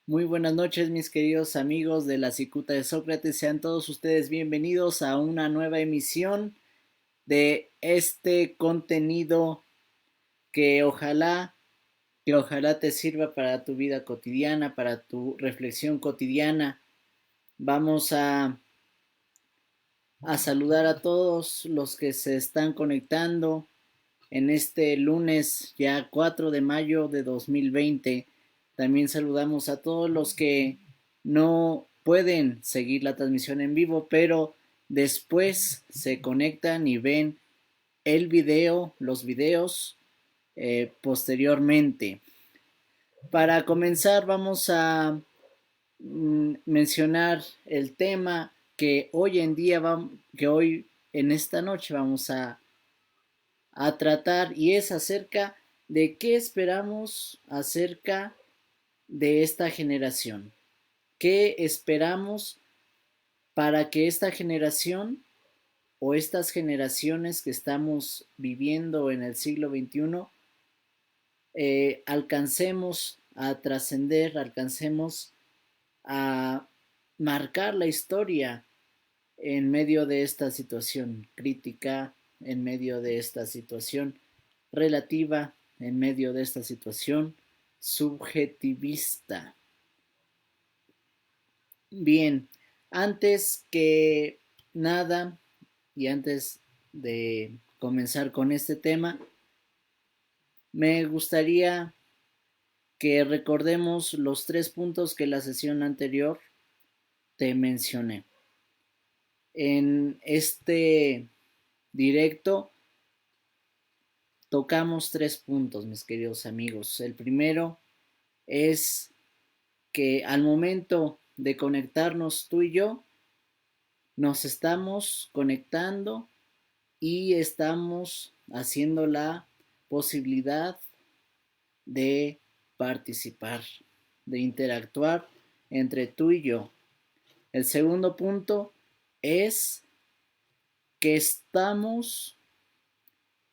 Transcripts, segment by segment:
Muy buenas noches, mis queridos amigos de la Cicuta de Sócrates. Sean todos ustedes bienvenidos a una nueva emisión de este contenido que ojalá te sirva para tu vida cotidiana, para tu reflexión cotidiana. Vamos a saludar a todos los que se están conectando en este lunes ya 4 de mayo de 2020. También saludamos a todos los que no pueden seguir la transmisión en vivo, pero después se conectan y ven los videos posteriormente. Para comenzar vamos a mencionar el tema que hoy en día, que hoy en esta noche vamos a tratar, y es acerca de qué esperamos acerca de esta generación. ¿Qué esperamos para que esta generación o estas generaciones que estamos viviendo en el siglo XXI alcancemos a trascender, alcancemos a marcar la historia en medio de esta situación crítica, en medio de esta situación relativa, en medio de esta situación subjetivista? Bien, antes que nada y antes de comenzar con este tema, me gustaría que recordemos los 3 puntos que la sesión anterior te mencioné. En este directo tocamos 3 puntos, mis queridos amigos. El primero es que al momento de conectarnos tú y yo, nos estamos conectando y estamos haciendo la posibilidad de participar, de interactuar entre tú y yo. El segundo punto es que estamos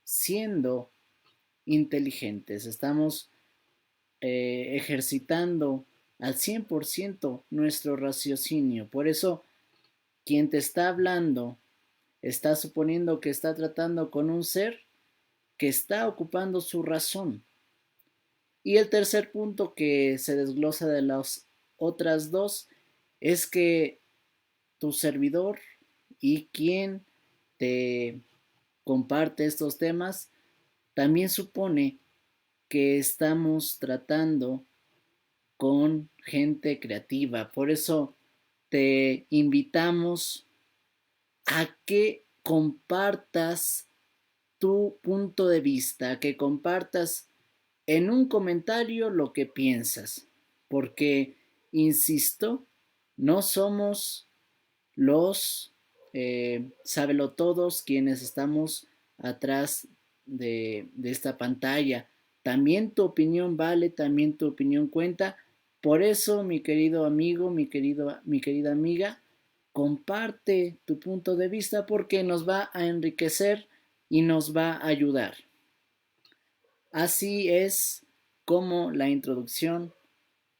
siendo inteligentes, estamos ejercitando al 100% nuestro raciocinio. Por eso, quien te está hablando está suponiendo que está tratando con un ser que está ocupando su razón. Y el tercer punto que se desglosa de las otras dos es que tu servidor y quien te comparte estos temas también supone que estamos tratando con gente creativa. Por eso te invitamos a que compartas tu punto de vista, a que compartas en un comentario lo que piensas, porque, insisto, no somos los sabelotodos quienes estamos atrás de esta pantalla. También tu opinión vale, también tu opinión cuenta. Por eso, mi querido amigo, mi querida amiga, comparte tu punto de vista porque nos va a enriquecer y nos va a ayudar. Así es como la introducción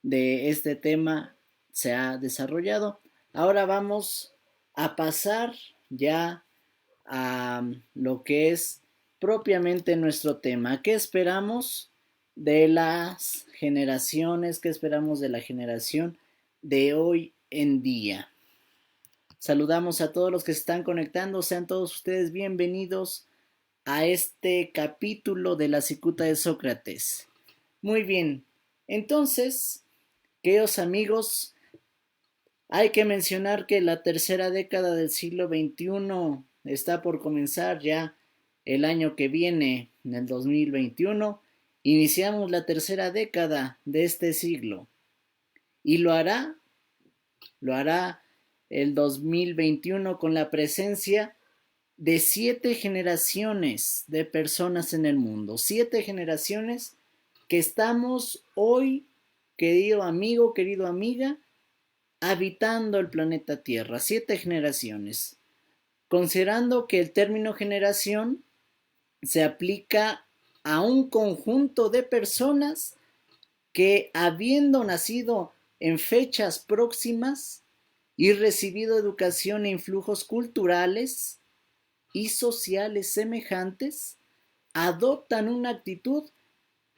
de este tema se ha desarrollado. Ahora vamos a pasar ya a lo que es propiamente nuestro tema. ¿Qué esperamos de las generaciones? ¿Qué esperamos de la generación de hoy en día? Saludamos a todos los que se están conectando. Sean todos ustedes bienvenidos a este capítulo de la Cicuta de Sócrates. Muy bien, entonces, queridos amigos, hay que mencionar que la tercera década del siglo XXI está por comenzar ya el año que viene, en el 2021. Iniciamos la tercera década de este siglo y lo hará el 2021 con la presencia de 7 generaciones de personas en el mundo. 7 generaciones que estamos hoy, querido amigo, querida amiga, habitando el planeta Tierra. 7 generaciones. Considerando que el término generación se aplica a un conjunto de personas que, habiendo nacido en fechas próximas y recibido educación e influjos culturales y sociales semejantes, adoptan una actitud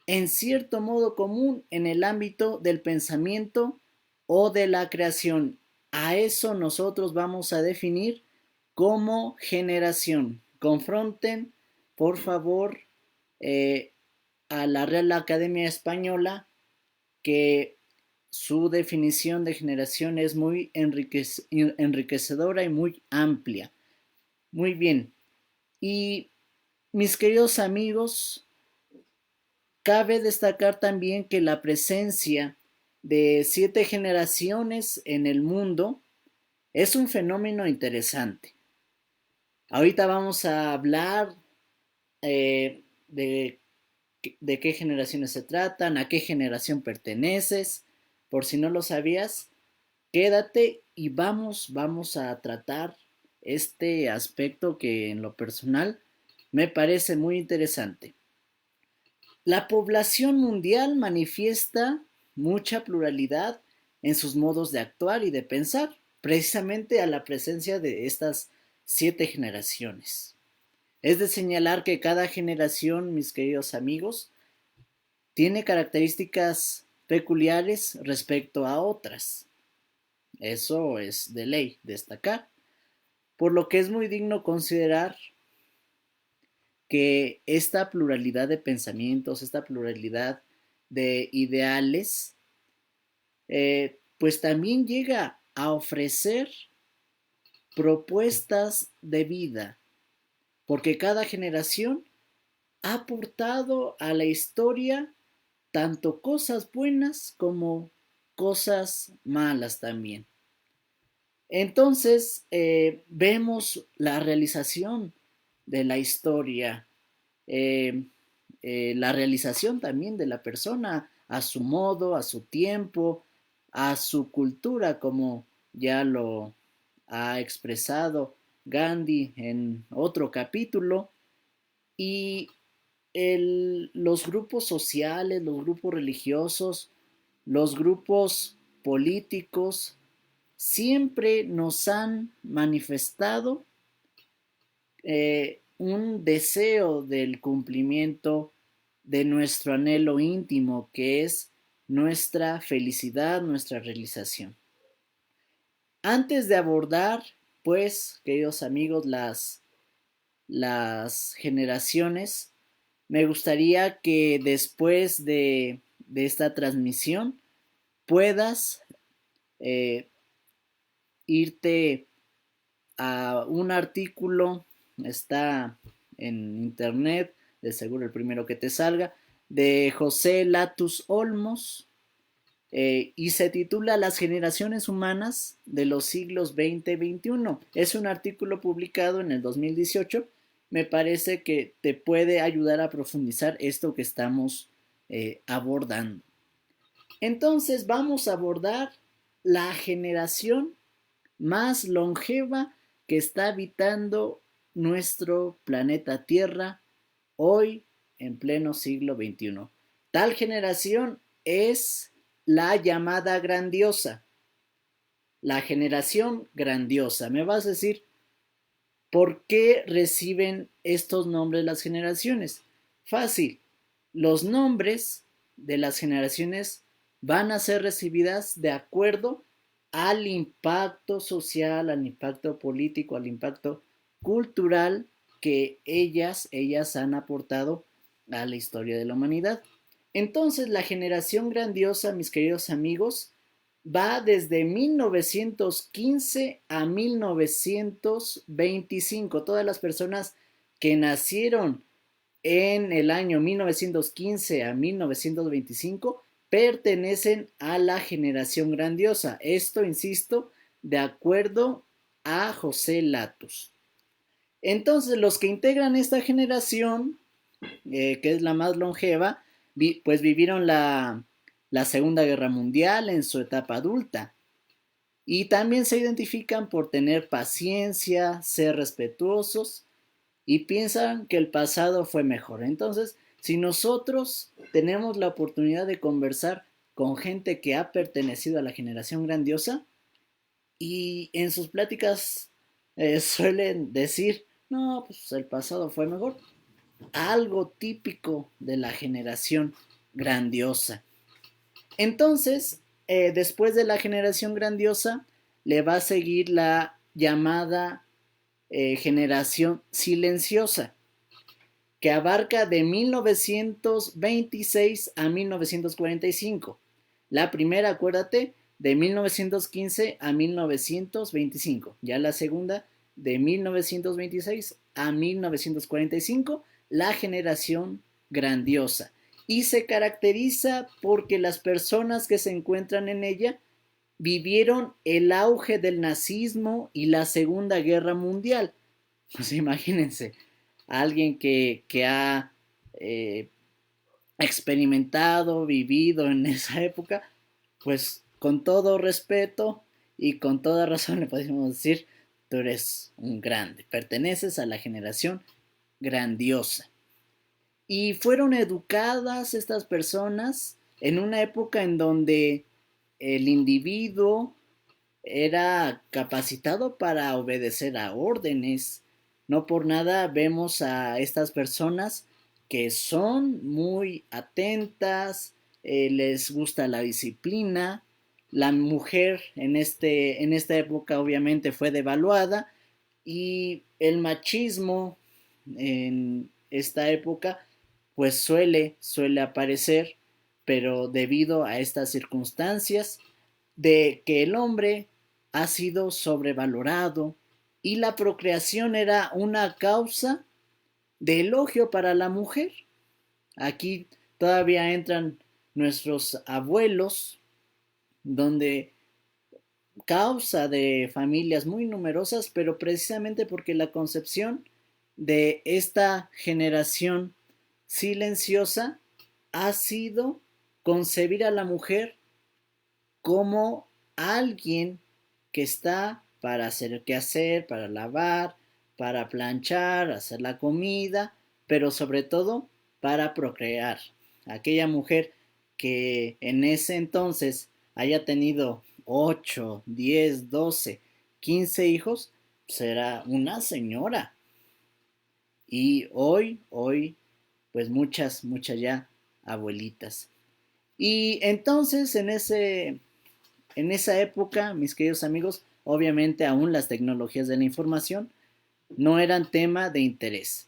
en cierto modo común en el ámbito del pensamiento o de la creación. A eso nosotros vamos a definir como generación. Confronten, por favor, eh, a la Real Academia Española, que su definición de generación es muy enriquecedora y muy amplia. Muy bien. Y mis queridos amigos, cabe destacar también que la presencia de 7 generaciones en el mundo es un fenómeno interesante. Ahorita vamos a hablar de qué generaciones se tratan, a qué generación perteneces. Por si no lo sabías, quédate y vamos a tratar este aspecto que en lo personal me parece muy interesante. La población mundial manifiesta mucha pluralidad en sus modos de actuar y de pensar, precisamente a la presencia de estas 7 generaciones. Es de señalar que cada generación, mis queridos amigos, tiene características peculiares respecto a otras. Eso es de ley destacar, por lo que es muy digno considerar que esta pluralidad de pensamientos, esta pluralidad de ideales, pues también llega a ofrecer propuestas de vida, porque cada generación ha aportado a la historia tanto cosas buenas como cosas malas también. Entonces, vemos la realización de la historia, eh, la realización también de la persona a su modo, a su tiempo, a su cultura, como ya lo ha expresado Gandhi en otro capítulo, y los grupos sociales, los grupos religiosos, los grupos políticos, siempre nos han manifestado un deseo del cumplimiento de nuestro anhelo íntimo, que es nuestra felicidad, nuestra realización. Antes de abordar, pues, queridos amigos, las generaciones, me gustaría que después de esta transmisión puedas eh, irte a un artículo, está en internet, de seguro el primero que te salga, de José Latus Olmos, y se titula Las generaciones humanas de los siglos XX y XXI. Es un artículo publicado en el 2018. Me parece que te puede ayudar a profundizar esto que estamos abordando. Entonces vamos a abordar la generación más longeva que está habitando nuestro planeta Tierra hoy en pleno siglo XXI. Tal generación es la llamada grandiosa, la generación grandiosa. Me vas a decir, ¿por qué reciben estos nombres las generaciones? Fácil, los nombres de las generaciones van a ser recibidas de acuerdo al impacto social, al impacto político, al impacto cultural que ellas han aportado a la historia de la humanidad. Entonces, la generación grandiosa, mis queridos amigos, va desde 1915 a 1925. Todas las personas que nacieron en el año 1915 a 1925 pertenecen a la generación grandiosa. Esto, insisto, de acuerdo a José Latus. Entonces, los que integran esta generación, que es la más longeva, pues vivieron la Segunda Guerra Mundial en su etapa adulta. Y también se identifican por tener paciencia, ser respetuosos y piensan que el pasado fue mejor. Entonces, si nosotros tenemos la oportunidad de conversar con gente que ha pertenecido a la generación grandiosa y en sus pláticas suelen decir, no, pues el pasado fue mejor. Algo típico de la generación grandiosa. Entonces, después de la generación grandiosa, le va a seguir la llamada generación silenciosa, que abarca de 1926 a 1945. La primera, acuérdate, de 1915 a 1925. Ya la segunda, de 1926 a 1945, la generación grandiosa. Y se caracteriza porque las personas que se encuentran en ella vivieron el auge del nazismo y la Segunda Guerra Mundial. Pues imagínense, alguien que ha eh, experimentado, vivido en esa época, pues con todo respeto y con toda razón le podemos decir, tú eres un grande, perteneces a la generación grandiosa. Y fueron educadas estas personas en una época en donde el individuo era capacitado para obedecer a órdenes. No por nada vemos a estas personas que son muy atentas, les gusta la disciplina. La mujer en esta época obviamente fue devaluada y el machismo en esta época pues suele aparecer, pero debido a estas circunstancias de que el hombre ha sido sobrevalorado y la procreación era una causa de elogio para la mujer. Aquí todavía entran nuestros abuelos, donde causa de familias muy numerosas, pero precisamente porque la concepción de esta generación silenciosa ha sido concebir a la mujer como alguien que está para hacer el quehacer, para lavar, para planchar, hacer la comida, pero sobre todo para procrear. Aquella mujer que en ese entonces haya tenido 8, 10, 12, 15 hijos, será una señora. Y hoy, pues muchas ya abuelitas. Y entonces en esa época, mis queridos amigos, obviamente aún las tecnologías de la información no eran tema de interés.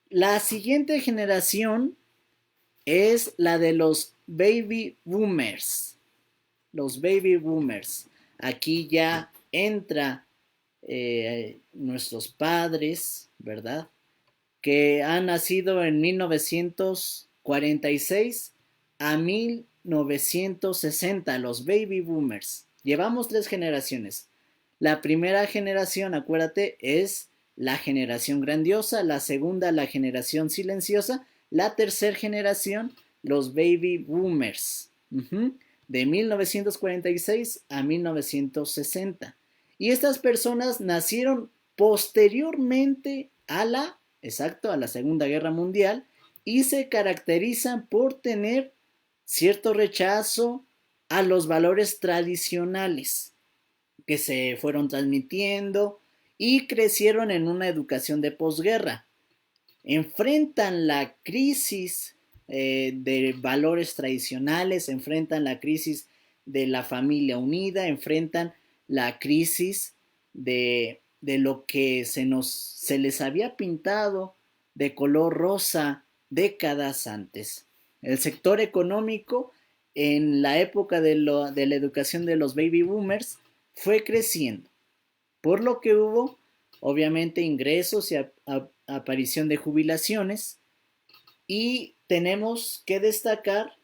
La siguiente generación es la de los baby boomers. Los baby boomers. Aquí ya entra nuestros padres, ¿verdad? Que han nacido en 1946 a 1960, los baby boomers. Llevamos 3 generaciones. La primera generación, acuérdate, es la generación grandiosa, la segunda, la generación silenciosa, la tercera generación, los baby boomers, de 1946 a 1960. Y estas personas nacieron posteriormente a la Segunda Guerra Mundial y se caracterizan por tener cierto rechazo a los valores tradicionales que se fueron transmitiendo y crecieron en una educación de posguerra. Enfrentan la crisis de valores tradicionales, enfrentan la crisis de la familia unida, enfrentan la crisis de lo que se les había pintado de color rosa décadas antes. El sector económico en la época de la educación de los baby boomers fue creciendo, por lo que hubo obviamente ingresos y aparición de jubilaciones, y tenemos que destacar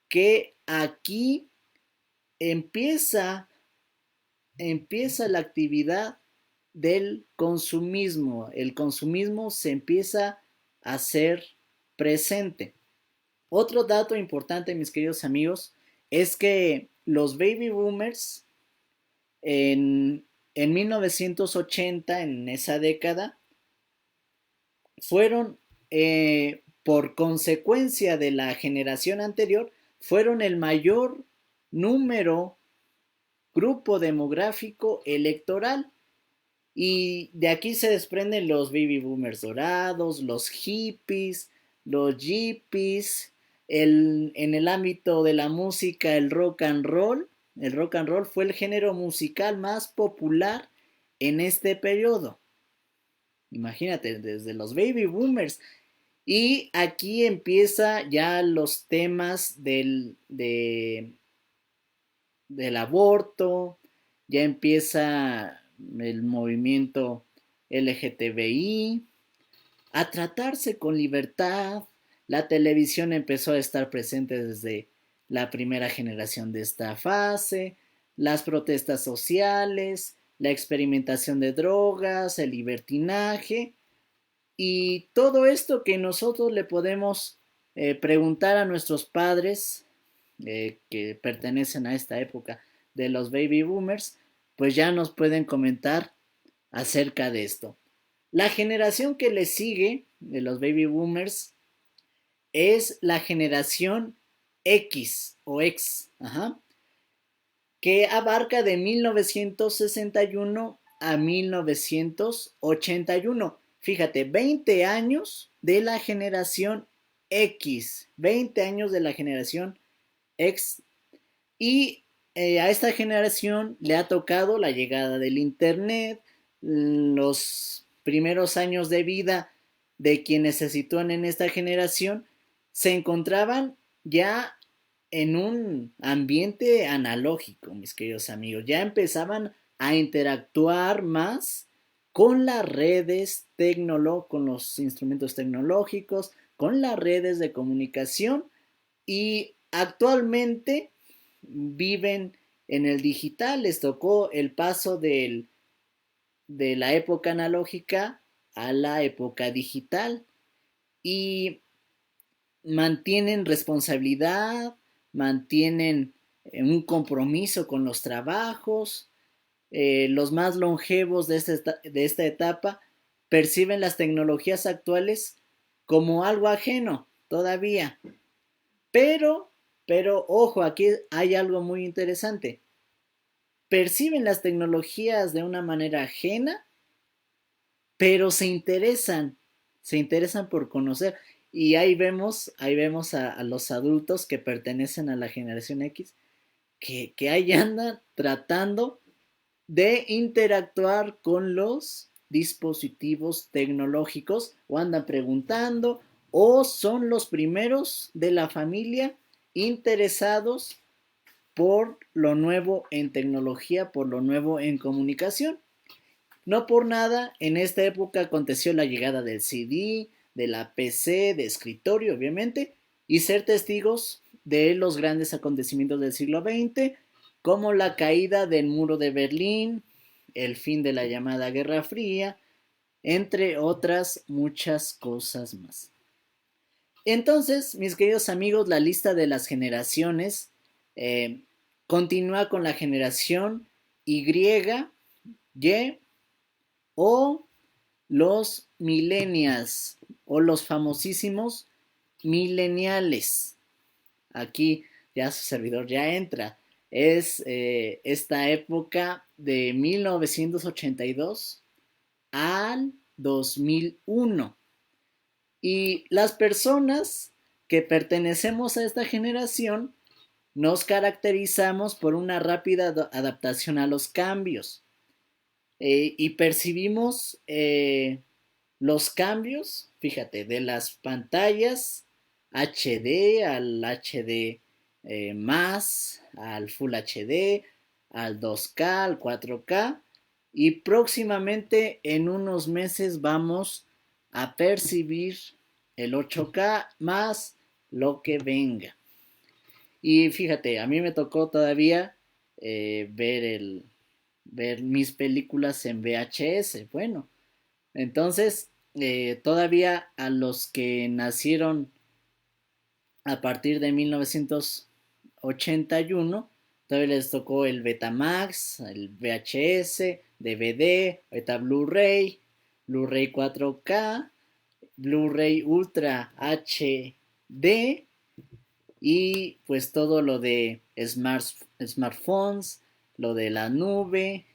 que aquí empieza la actividad del consumismo. El consumismo se empieza a hacer presente. Otro dato importante, mis queridos amigos, es que los baby boomers en 1980, en esa década, fueron, por consecuencia de la generación anterior, fueron el mayor número, grupo demográfico electoral. Y de aquí se desprenden los baby boomers dorados, los hippies, los yippies, en el ámbito de la música, el rock and roll. El rock and roll fue el género musical más popular en este periodo. Imagínate, desde los baby boomers. Y aquí empieza ya los temas del aborto, ya empieza el movimiento LGTBI a tratarse con libertad. La televisión empezó a estar presente desde la primera generación de esta fase, las protestas sociales, la experimentación de drogas, el libertinaje y todo esto que nosotros le podemos preguntar a nuestros padres que pertenecen a esta época de los baby boomers, pues ya nos pueden comentar acerca de esto. La generación que le sigue de los baby boomers es la generación X o X, que abarca de 1961 a 1981. Fíjate, 20 años de la generación X, 20 años de la generación X. Y a esta generación le ha tocado la llegada del Internet, los primeros años de vida de quienes se sitúan en esta generación se encontraban ya en un ambiente analógico, mis queridos amigos. Ya empezaban a interactuar más con las redes con los instrumentos tecnológicos, con las redes de comunicación y actualmente viven en el digital. Les tocó el paso de la época analógica a la época digital y mantienen responsabilidad, mantienen un compromiso con los trabajos. Los más longevos de esta etapa perciben las tecnologías actuales como algo ajeno todavía. Pero, ojo, aquí hay algo muy interesante. Perciben las tecnologías de una manera ajena, pero se interesan por conocer. Y ahí vemos a los adultos que pertenecen a la generación X, que ahí andan tratando de interactuar con los dispositivos tecnológicos o andan preguntando o son los primeros de la familia interesados por lo nuevo en tecnología, por lo nuevo en comunicación. No por nada, en esta época aconteció la llegada del CD, de la PC, de escritorio, obviamente, y ser testigos de los grandes acontecimientos del siglo XX, como la caída del muro de Berlín, el fin de la llamada Guerra Fría, entre otras muchas cosas más. Entonces, mis queridos amigos, la lista de las generaciones continúa con la generación Y, Y o los millennials o los famosísimos millennials. Aquí ya su servidor ya entra. Es esta época de 1982 al 2001. Y las personas que pertenecemos a esta generación nos caracterizamos por una rápida adaptación a los cambios. Y percibimos los cambios, fíjate, de las pantallas HD al HD más, al Full HD, al 2K, al 4K, y próximamente en unos meses vamos a percibir el 8K más lo que venga. Y fíjate, a mí me tocó todavía ver mis películas en VHS. Bueno, entonces todavía a los que nacieron a partir de 1981, todavía les tocó el Betamax, el VHS, DVD, ahorita Blu-ray, Blu-ray 4K, Blu-ray Ultra HD y pues todo lo de smartphones, lo de la nube.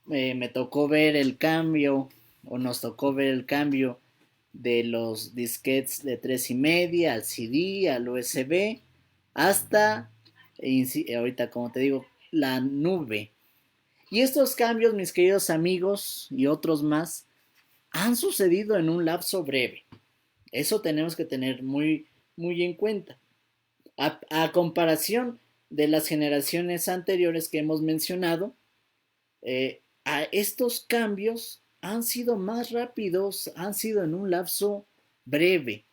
Me tocó ver el cambio, o nos tocó ver el cambio de los disquetes de 3,5 al CD, al USB, hasta ahorita, como te digo, la nube. Y estos cambios, mis queridos amigos y otros más, han sucedido en un lapso breve. Eso tenemos que tener muy, muy en cuenta. A comparación de las generaciones anteriores que hemos mencionado, a estos cambios han sido más rápidos, han sido en un lapso breve.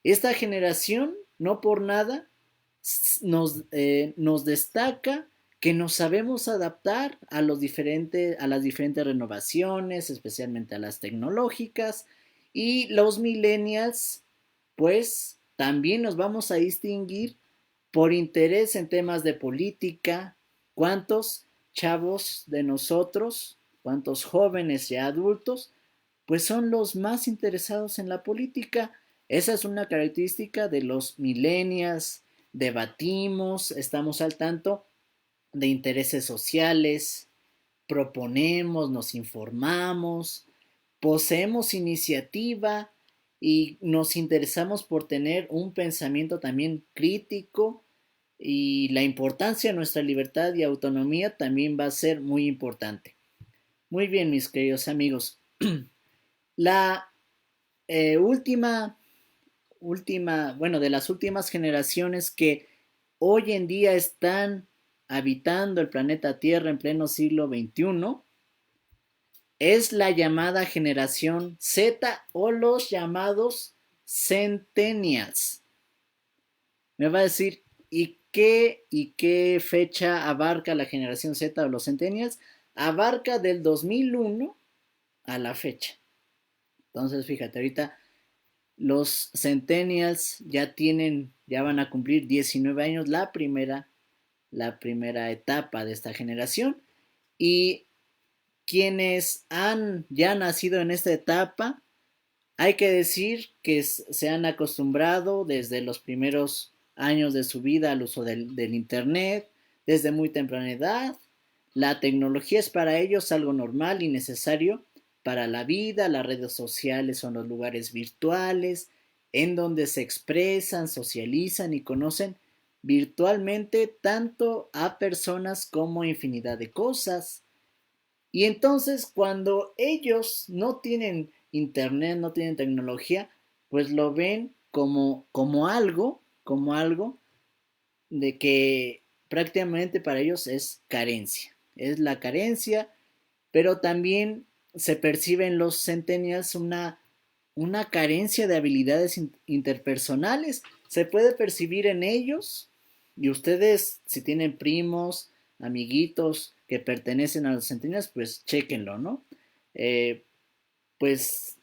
Esta generación, no por nada, nos destaca que nos sabemos adaptar a las diferentes renovaciones, especialmente a las tecnológicas, y los millennials, pues también nos vamos a distinguir por interés en temas de política. ¿Cuántos chavos de nosotros, cuántos jóvenes y adultos, pues son los más interesados en la política? Esa es una característica de los millennials. Debatimos, estamos al tanto de intereses sociales, proponemos, nos informamos, poseemos iniciativa y nos interesamos por tener un pensamiento también crítico, y la importancia de nuestra libertad y autonomía también va a ser muy importante. Muy bien, mis queridos amigos. La bueno, de las últimas generaciones que hoy en día están habitando el planeta Tierra en pleno siglo XXI, es la llamada generación Z o los llamados centennials. Me va a decir, ¿y qué fecha abarca la generación Z o los centennials? Abarca del 2001 a la fecha. Entonces, fíjate, ahorita los centennials ya van a cumplir 19 años, la primera etapa de esta generación. Y quienes han ya nacido en esta etapa, hay que decir que se han acostumbrado desde los primeros años de su vida al uso del Internet, desde muy temprana edad. La tecnología es para ellos algo normal y necesario para la vida. Las redes sociales son los lugares virtuales en donde se expresan, socializan y conocen virtualmente tanto a personas como infinidad de cosas. Y entonces cuando ellos no tienen internet, no tienen tecnología, pues lo ven como algo de que prácticamente para ellos es carencia. Es la carencia, pero también se percibe en los centennials una carencia de habilidades interpersonales. Se puede percibir en ellos, y ustedes, si tienen primos, amiguitos que pertenecen a los centennials, pues chéquenlo, ¿no? Eh, pues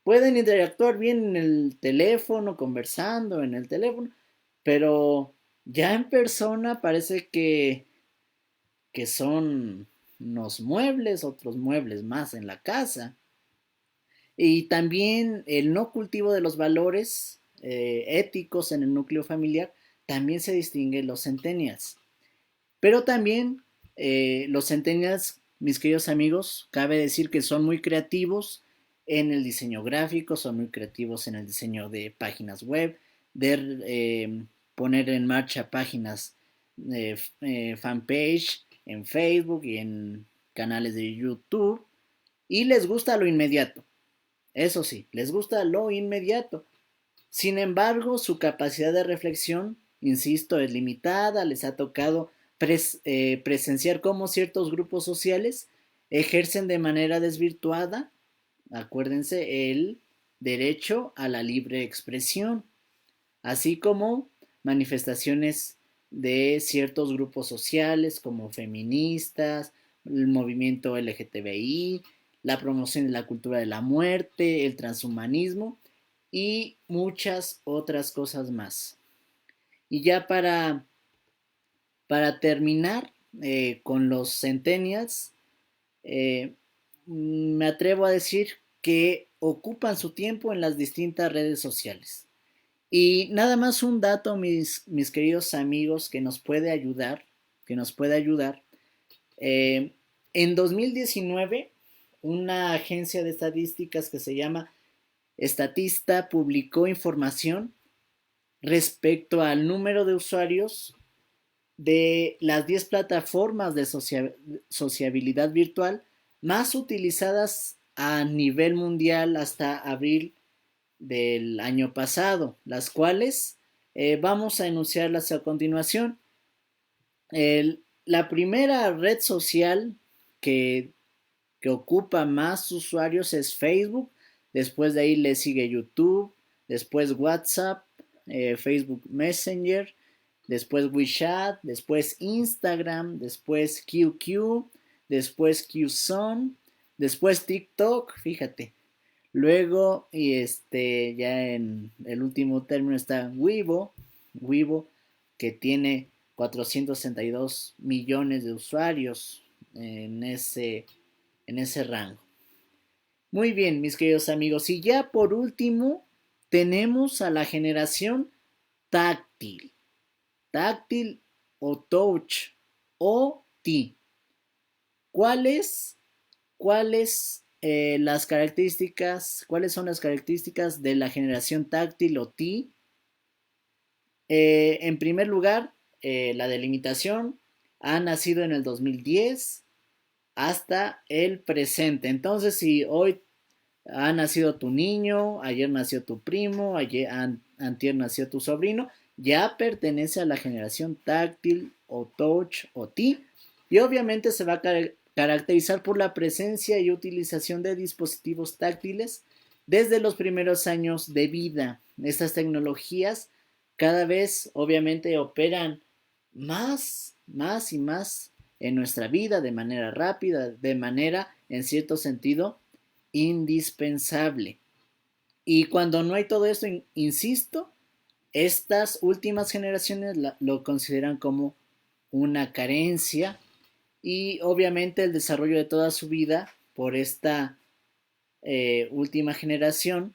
pueden interactuar bien en el teléfono, conversando en el teléfono, pero ya en persona parece que son unos muebles, otros muebles más en la casa. Y también el no cultivo de los valores éticos en el núcleo familiar también se distingue en los centennials. Pero también los centennials, mis queridos amigos, cabe decir que son muy creativos en el diseño gráfico, son muy creativos en el diseño de páginas web, de poner en marcha páginas fanpage en Facebook y en canales de YouTube, y les gusta lo inmediato. Eso sí, les gusta lo inmediato. Sin embargo, su capacidad de reflexión, insisto, es limitada. Les ha tocado presenciar cómo ciertos grupos sociales ejercen de manera desvirtuada, acuérdense, el derecho a la libre expresión, así como manifestaciones de ciertos grupos sociales como feministas, el movimiento LGTBI, la promoción de la cultura de la muerte, el transhumanismo y muchas otras cosas más. Y ya para terminar con los centennials, me atrevo a decir que ocupan su tiempo en las distintas redes sociales. Y nada más un dato, mis queridos amigos, que nos puede ayudar, que nos puede ayudar. En 2019, una agencia de estadísticas que se llama Statista publicó información respecto al número de usuarios de las 10 plataformas de sociabilidad virtual más utilizadas a nivel mundial hasta abril del año pasado, las cuales vamos a enunciarlas a continuación. La primera red social que, que ocupa más usuarios es Facebook, después de ahí le sigue YouTube, después WhatsApp, Facebook Messenger, después WeChat, después Instagram, después QQ, después QZone, después TikTok, fíjate. Luego, ya en el último término está Weibo, que tiene 462 millones de usuarios en ese rango. Muy bien, mis queridos amigos. Y ya por último, tenemos a la generación táctil. Táctil o touch o T. ¿Cuáles las características, cuáles son las características de la generación táctil o T? En primer lugar, la delimitación ha nacido en el 2010 hasta el presente. Entonces, si hoy ha nacido tu niño, ayer nació tu primo, antier nació tu sobrino, ya pertenece a la generación táctil o touch o T, y obviamente se va a caracterizar por la presencia y utilización de dispositivos táctiles desde los primeros años de vida. Estas tecnologías cada vez obviamente operan más y más en nuestra vida de manera rápida, de manera en cierto sentido indispensable. Y cuando no hay todo esto, insisto, estas últimas generaciones lo consideran como una carencia, y obviamente el desarrollo de toda su vida por esta última generación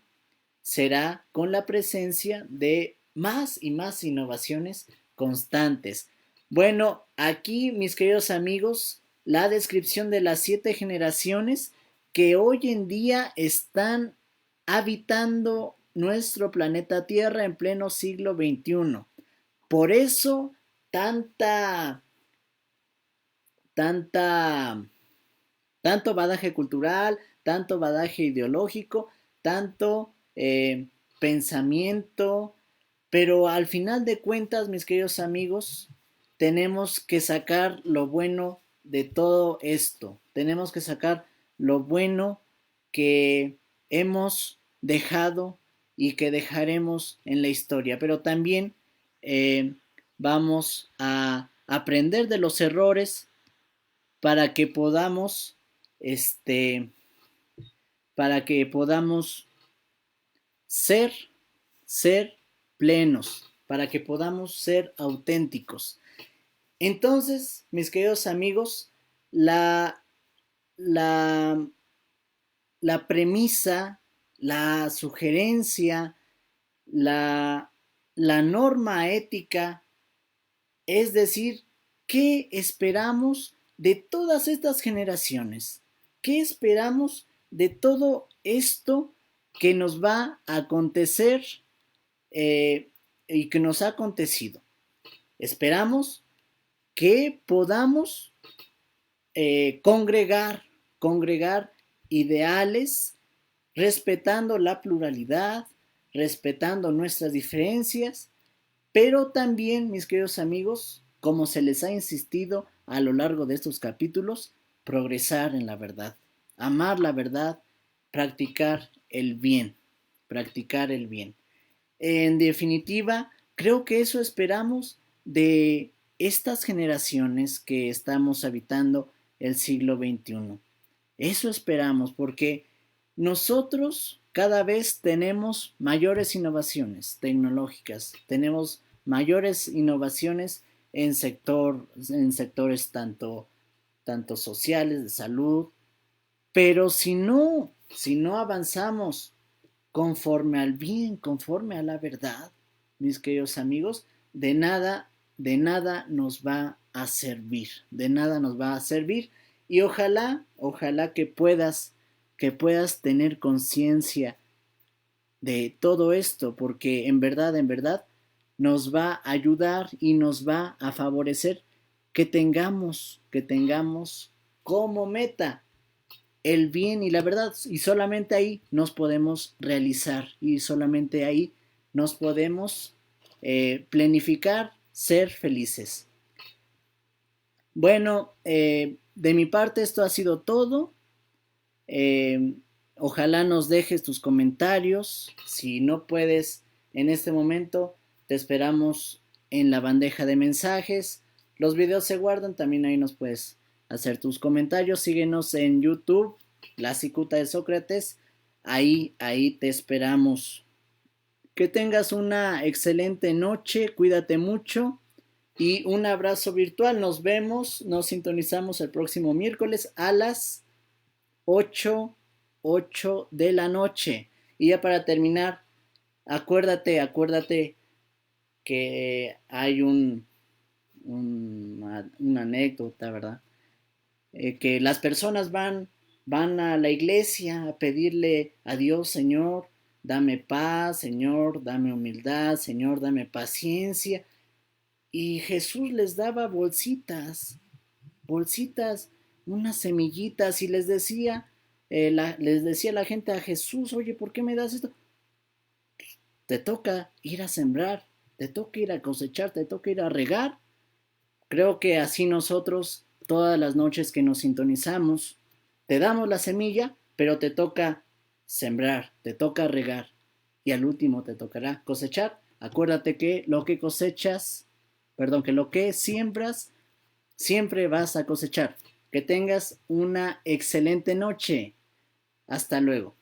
será con la presencia de más y más innovaciones constantes. Bueno, aquí mis queridos amigos, la descripción de las 7 generaciones que hoy en día están habitando nuestro planeta Tierra en pleno siglo XXI. Por eso tanta, tanta, tanto badaje cultural, tanto badaje ideológico, tanto pensamiento, pero al final de cuentas, mis queridos amigos, tenemos que sacar lo bueno de todo esto. Tenemos que sacar lo bueno que hemos dejado y que dejaremos en la historia. Pero también vamos a aprender de los errores para que podamos, este, para que podamos ser, ser plenos, para que podamos ser auténticos. Entonces, mis queridos amigos, la, la premisa, la sugerencia, la norma ética, es decir, ¿qué esperamos de todas estas generaciones? ¿Qué esperamos de todo esto que nos va a acontecer y que nos ha acontecido? Esperamos que podamos congregar ideales, respetando la pluralidad, respetando nuestras diferencias, pero también, mis queridos amigos, como se les ha insistido a lo largo de estos capítulos, progresar en la verdad, amar la verdad, practicar el bien, practicar el bien. En definitiva, creo que eso esperamos de estas generaciones que estamos habitando el siglo XXI. Eso esperamos porque nosotros cada vez tenemos mayores innovaciones tecnológicas, tenemos mayores innovaciones en sectores tanto sociales, de salud, pero si no avanzamos conforme al bien, conforme a la verdad, mis queridos amigos, de nada nos va a servir, de nada nos va a servir. Y ojalá que puedas tener conciencia de todo esto, porque en verdad, nos va a ayudar y nos va a favorecer que tengamos como meta el bien y la verdad, y solamente ahí nos podemos realizar, y solamente ahí nos podemos planificar, ser felices. Bueno, de mi parte esto ha sido todo. Eh, Ojalá nos dejes tus comentarios. Si no puedes en este momento, te esperamos en la bandeja de mensajes. Los videos se guardan, también ahí nos puedes hacer tus comentarios. Síguenos en YouTube, La Cicuta de Sócrates. Ahí te esperamos. Que tengas una excelente noche, cuídate mucho y un abrazo virtual. Nos vemos, nos sintonizamos el próximo miércoles a las 8 de la noche. Y ya para terminar, acuérdate que hay una anécdota, ¿verdad? Que las personas van a la iglesia a pedirle a Dios, Señor, dame paz, Señor, dame humildad, Señor, dame paciencia. Y Jesús les daba bolsitas, unas semillitas y les decía la gente a Jesús, oye, ¿por qué me das esto? Te toca ir a sembrar, te toca ir a cosechar, te toca ir a regar. Creo que así nosotros, todas las noches que nos sintonizamos, te damos la semilla, pero te toca sembrar, te toca regar y al último te tocará cosechar. Acuérdate que que lo que siembras, siempre vas a cosechar. Que tengas una excelente noche. Hasta luego.